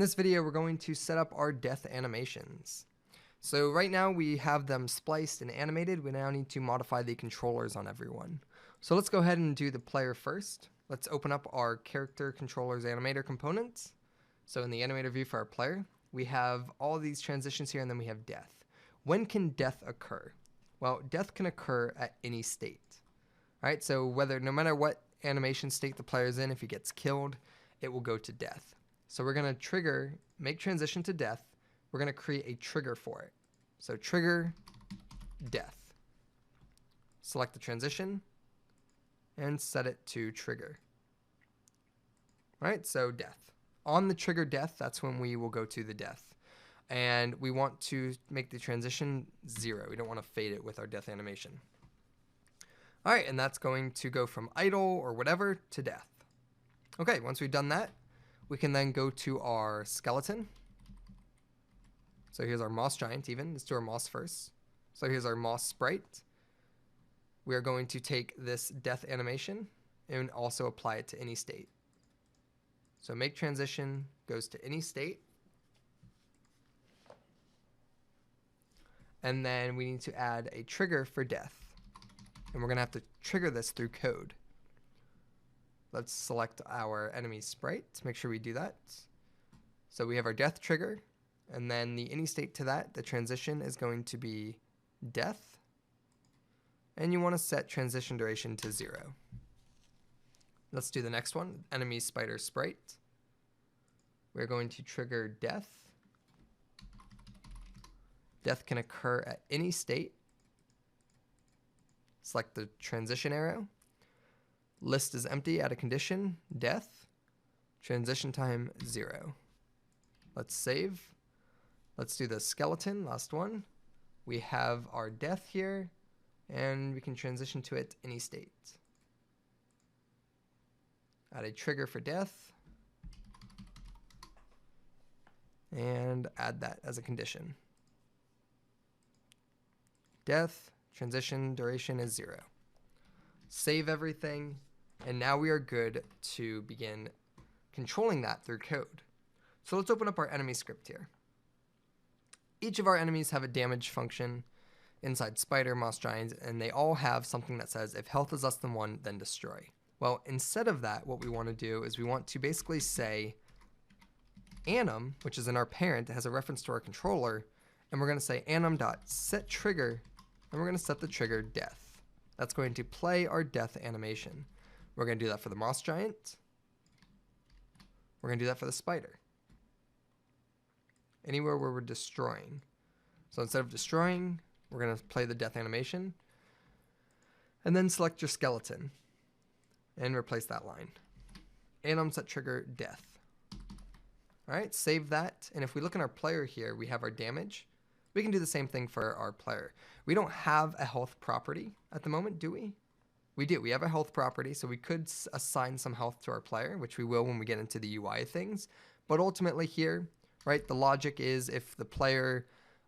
this video, we're going to set up our death animations. So right now we have them spliced and animated. We now need to modify the controllers on everyone. So let's go ahead and do the player first. Let's open up our character controllers animator components. So in the animator view for our player, we have all these transitions here, and then we have death. When can death occur? Well, death can occur at any state. All right, so no matter what animation state the player's in, if he gets killed, it will go to death. So we're going to make transition to death. We're going to create a trigger for it. So trigger death. Select the transition and set it to trigger. All right, so death. On the trigger death, that's when we will go to the death. And we want to make the transition 0. We don't want to fade it with our death animation. All right, and that's going to go from idle or whatever to death. Okay, once we've done that, we can then go to our skeleton. So here's our moss giant even. Let's do our moss first. So here's our moss sprite. We are going to take this death animation and also apply it to any state. So make transition goes to any state. And then we need to add a trigger for death. And we're going to have to trigger this through code. Let's select our enemy sprite to make sure we do that. So we have our death trigger, and then the any state to that, the transition is going to be death. And you want to set transition duration to 0. Let's do the next one, enemy spider sprite. We're going to trigger death. Death can occur at any state. Select the transition arrow. List is empty, add a condition, death. Transition time 0. Let's save. Let's do the skeleton, last one. We have our death here, and we can transition to it any state. Add a trigger for death, and add that as a condition. Death, transition duration is 0. Save everything, and now we are good to begin controlling that through code. So let's open up our enemy script here. Each of our enemies have a damage function inside spider, moss giant, and they all have something that says if health is less than 1, then destroy. Well, instead of that, what we want to do is we want to basically say anim, which is in our parent, it has a reference to our controller, and we're going to say anim.setTrigger, and we're going to set the trigger death. That's going to play our death animation. We're going to do that for the moss giant. We're going to do that for the spider. Anywhere where we're destroying. So instead of destroying, we're going to play the death animation. And then select your skeleton and replace that line. Anim set trigger death. All right, save that. And if we look in our player here, we have our damage. We can do the same thing for our player. We don't have a health property at the moment, do we? We do. We have a health property, so we could assign some health to our player, which we will when we get into the UI things. But ultimately here, right, the logic is if the player's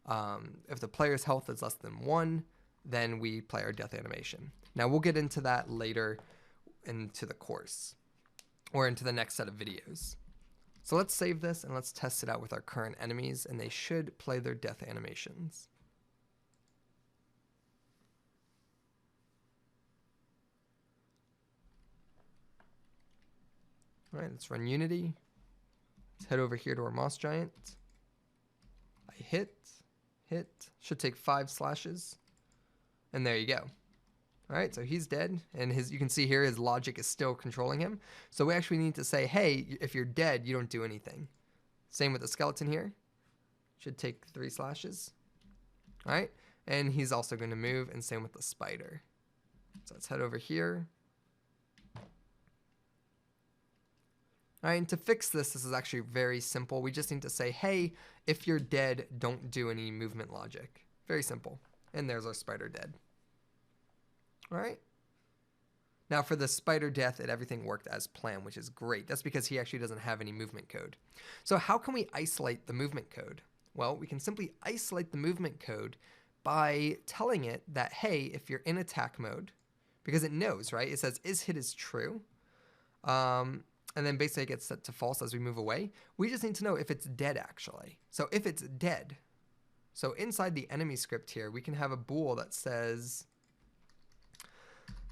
health is less than 1, then we play our death animation. Now we'll get into that later into the course or into the next set of videos. So let's save this and let's test it out with our current enemies, and they should play their death animations. All right, let's run Unity. Let's head over here to our moss giant. I hit, should take 5 slashes, and there you go. All right, so he's dead, and you can see here his logic is still controlling him. So we actually need to say, hey, if you're dead, you don't do anything. Same with the skeleton here. Should take 3 slashes. All right, and he's also going to move, and same with the spider. So let's head over here. All right, and to fix this is actually very simple. We just need to say, hey, if you're dead, don't do any movement logic. Very simple. And there's our spider dead. All right. Now for the spider death, everything worked as planned, which is great. That's because he actually doesn't have any movement code. So how can we isolate the movement code? Well, we can simply isolate the movement code by telling it that, hey, if you're in attack mode, because it knows, right? It says is hit is true. and then basically it gets set to false as we move away. We just need to know if it's dead actually. So if it's dead, so inside the enemy script here, we can have a bool that says,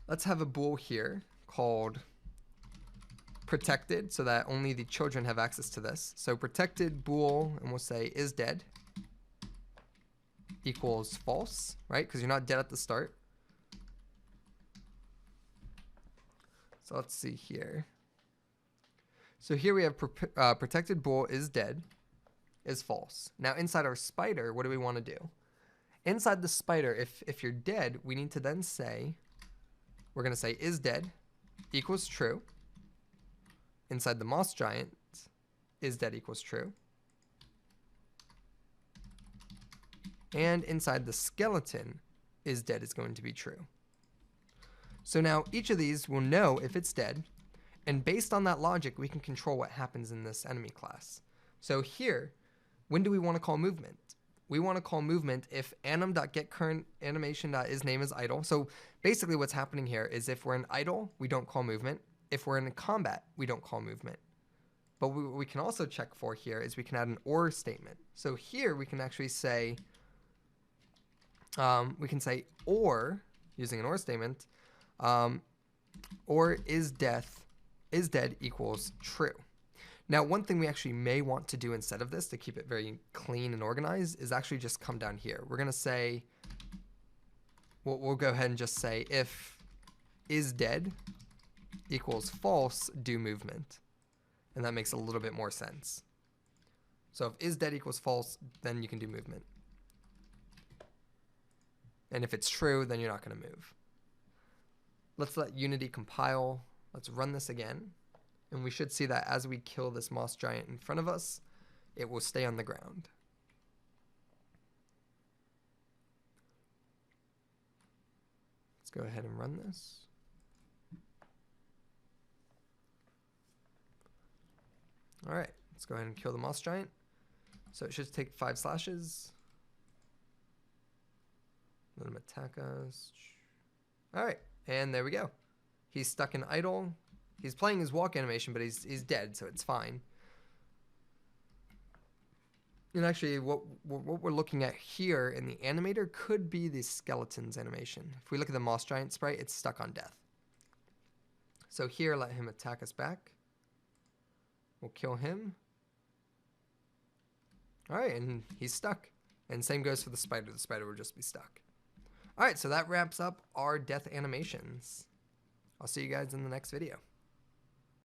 let's have a bool here called protected, so that only the children have access to this. So protected bool, and we'll say is dead equals false, right? Because you're not dead at the start. So let's see here. So here we have protected bool is dead is false. Now inside our spider, what do we want to do? Inside the spider, if you're dead, we need to then say, we're going to say is dead equals true. Inside the moss giant, is dead equals true. And inside the skeleton, is dead is going to be true. So now each of these will know if it's dead, and based on that logic, we can control what happens in this enemy class. So here, when do we want to call movement? We want to call movement if anim.getCurrentAnimation.isName is idle. So basically what's happening here is if we're in idle, we don't call movement. If we're in combat, we don't call movement. But what we can also check for here is we can add an or statement. So here we can actually say, or, using an or statement, or is dead equals true. Now, one thing we actually may want to do instead of this to keep it very clean and organized is actually just come down here. We're going to say, we'll go ahead and just say if is dead equals false, do movement. And that makes a little bit more sense. So if is dead equals false, then you can do movement. And if it's true, then you're not going to move. Let's let Unity compile. Let's run this again. And we should see that as we kill this moss giant in front of us, it will stay on the ground. Let's go ahead and run this. All right, let's go ahead and kill the moss giant. So it should take 5 slashes. Let him attack us. All right, and there we go. He's stuck in idle. He's playing his walk animation, but he's dead, so it's fine. And actually, what we're looking at here in the animator could be the skeleton's animation. If we look at the moss giant sprite, it's stuck on death. So here, let him attack us back. We'll kill him. All right, and he's stuck. And same goes for the spider. The spider will just be stuck. All right, so that wraps up our death animations. I'll see you guys in the next video.